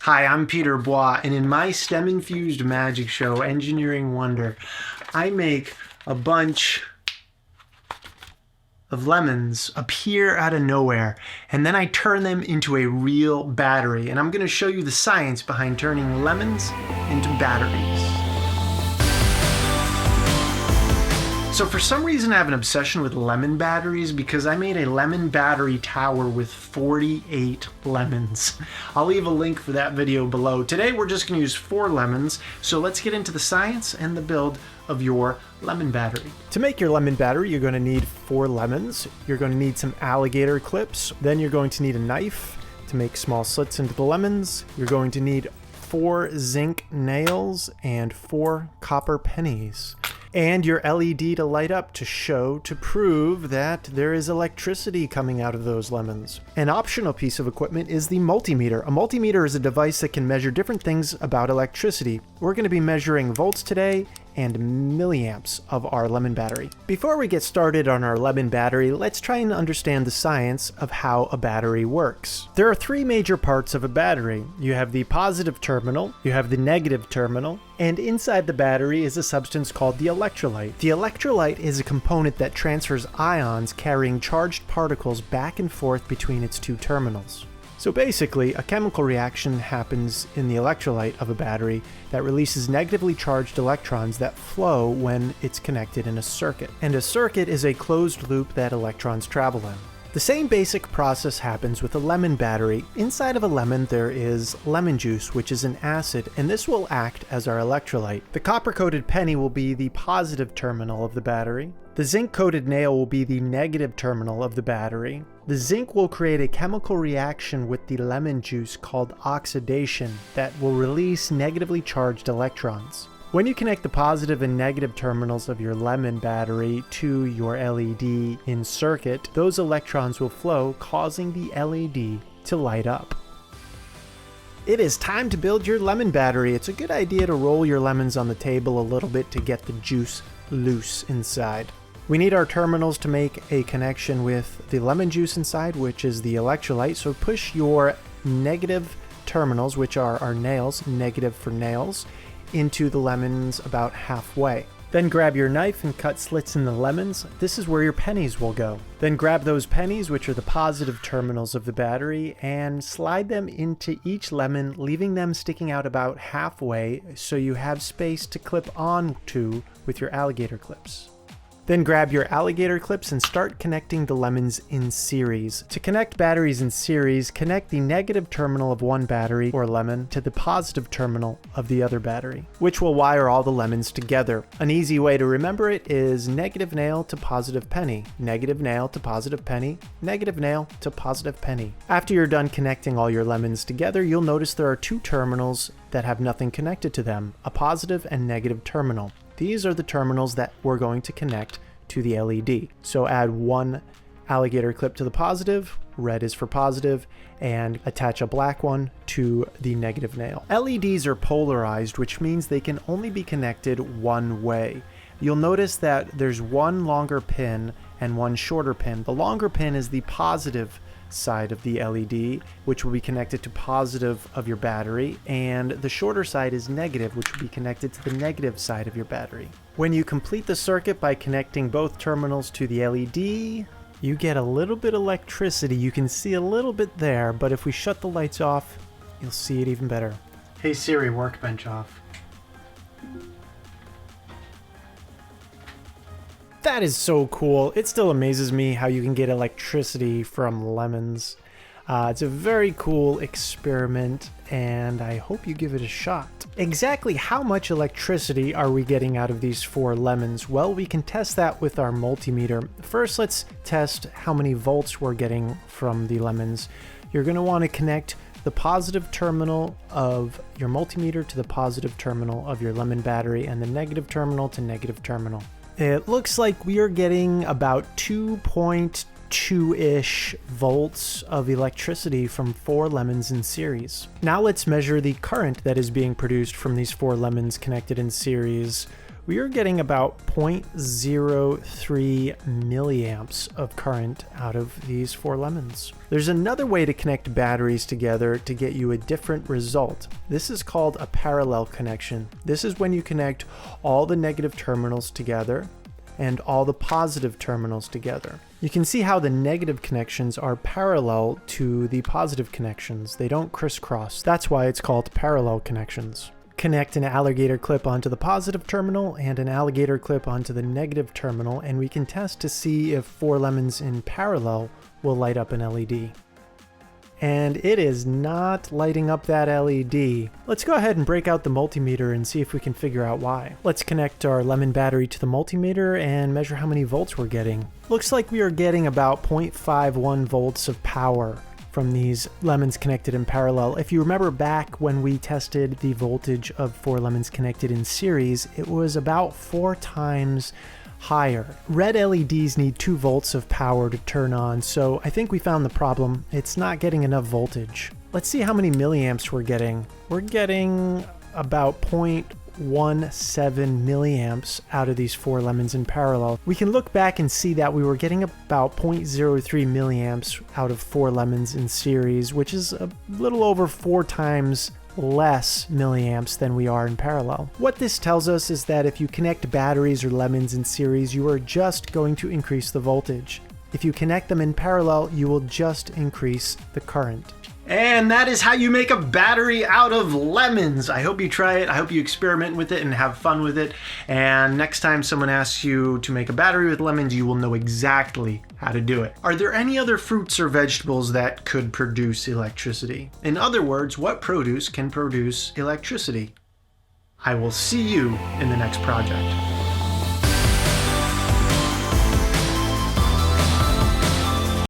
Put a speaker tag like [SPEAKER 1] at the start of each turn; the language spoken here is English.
[SPEAKER 1] Hi, I'm Peter Boie, and in my STEM-infused magic show, Engineering Wonder, I make a bunch of lemons appear out of nowhere, and then I turn them into a real battery. And I'm going to show you the science behind turning lemons into batteries. So for some reason I have an obsession with lemon batteries because I made a lemon battery tower with 48 lemons. I'll leave a link for that video below. Today we're just going to use 4 lemons, so let's get into the science and the build of your lemon battery. To make your lemon battery, you're going to need 4 lemons. You're going to need some alligator clips. Then you're going to need a knife to make small slits into the lemons. You're going to need 4 zinc nails and 4 copper pennies. And your LED to light up to prove that there is electricity coming out of those lemons. An optional piece of equipment is the multimeter. A multimeter is a device that can measure different things about electricity. We're going to be measuring volts today and milliamps of our lemon battery. Before we get started on our lemon battery, let's try and understand the science of how a battery works. There are 3 major parts of a battery. You have the positive terminal, you have the negative terminal, and inside the battery is a substance called the electrolyte. The electrolyte is a component that transfers ions carrying charged particles back and forth between its 2 terminals. So basically, a chemical reaction happens in the electrolyte of a battery that releases negatively charged electrons that flow when it's connected in a circuit. And a circuit is a closed loop that electrons travel in. The same basic process happens with a lemon battery. Inside of a lemon there is lemon juice, which is an acid, and this will act as our electrolyte. The copper-coated penny will be the positive terminal of the battery. The zinc-coated nail will be the negative terminal of the battery. The zinc will create a chemical reaction with the lemon juice called oxidation that will release negatively charged electrons. When you connect the positive and negative terminals of your lemon battery to your LED in circuit, those electrons will flow, causing the LED to light up. It is time to build your lemon battery. It's a good idea to roll your lemons on the table a little bit to get the juice loose inside. We need our terminals to make a connection with the lemon juice inside, which is the electrolyte. So push your negative terminals, which are our nails, negative for nails, into the lemons about halfway. Then grab your knife and cut slits in the lemons. This is where your pennies will go. Then grab those pennies, which are the positive terminals of the battery, and slide them into each lemon, leaving them sticking out about halfway so you have space to clip on to with your alligator clips. Then grab your alligator clips and start connecting the lemons in series. To connect batteries in series, connect the negative terminal of one battery or lemon to the positive terminal of the other battery, which will wire all the lemons together. An easy way to remember it is negative nail to positive penny, negative nail to positive penny, negative nail to positive penny. After you're done connecting all your lemons together, you'll notice there are 2 terminals that have nothing connected to them, a positive and negative terminal. These are the terminals that we're going to connect to the LED. So add 1 alligator clip to the positive, red is for positive, and attach a black one to the negative nail. LEDs are polarized, which means they can only be connected one way. You'll notice that there's 1 longer pin and 1 shorter pin. The longer pin is the positive side of the LED, which will be connected to positive of your battery, and the shorter side is negative, which will be connected to the negative side of your battery. When you complete the circuit by connecting both terminals to the LED, you get a little bit of electricity. You can see a little bit there, but if we shut the lights off, you'll see it even better. Hey Siri, workbench off. That is so cool. It still amazes me how you can get electricity from lemons. It's a very cool experiment, and I hope you give it a shot. Exactly how much electricity are we getting out of these 4 lemons? Well, we can test that with our multimeter. First, let's test how many volts we're getting from the lemons. You're going to want to connect the positive terminal of your multimeter to the positive terminal of your lemon battery, and the negative terminal to negative terminal. It looks like we are getting about 2.2-ish volts of electricity from 4 lemons in series. Now let's measure the current that is being produced from these 4 lemons connected in series we are getting about 0.03 milliamps of current out of these 4 lemons. There's another way to connect batteries together to get you a different result. This is called a parallel connection. This is when you connect all the negative terminals together and all the positive terminals together. You can see how the negative connections are parallel to the positive connections. They don't crisscross. That's why it's called parallel connections. Connect an alligator clip onto the positive terminal and an alligator clip onto the negative terminal, and we can test to see if 4 lemons in parallel will light up an LED. And it is not lighting up that LED. Let's go ahead and break out the multimeter and see if we can figure out why. Let's connect our lemon battery to the multimeter and measure how many volts we're getting. Looks like we are getting about 0.51 volts of power from these lemons connected in parallel. If you remember back when we tested the voltage of 4 lemons connected in series, it was about 4 times higher. Red LEDs need 2 volts of power to turn on, so I think we found the problem. It's not getting enough voltage. Let's see how many milliamps we're getting. We're getting about 0.17 milliamps out of these 4 lemons in parallel. We can look back and see that we were getting about 0.03 milliamps out of 4 lemons in series, which is a little over 4 times less milliamps than we are in parallel. What this tells us is that if you connect batteries or lemons in series, you are just going to increase the voltage. If you connect them in parallel, you will just increase the current. And that is how you make a battery out of lemons. I hope you try it. I hope you experiment with it and have fun with it. And next time someone asks you to make a battery with lemons, you will know exactly how to do it. Are there any other fruits or vegetables that could produce electricity? In other words, what produce can produce electricity? I will see you in the next project.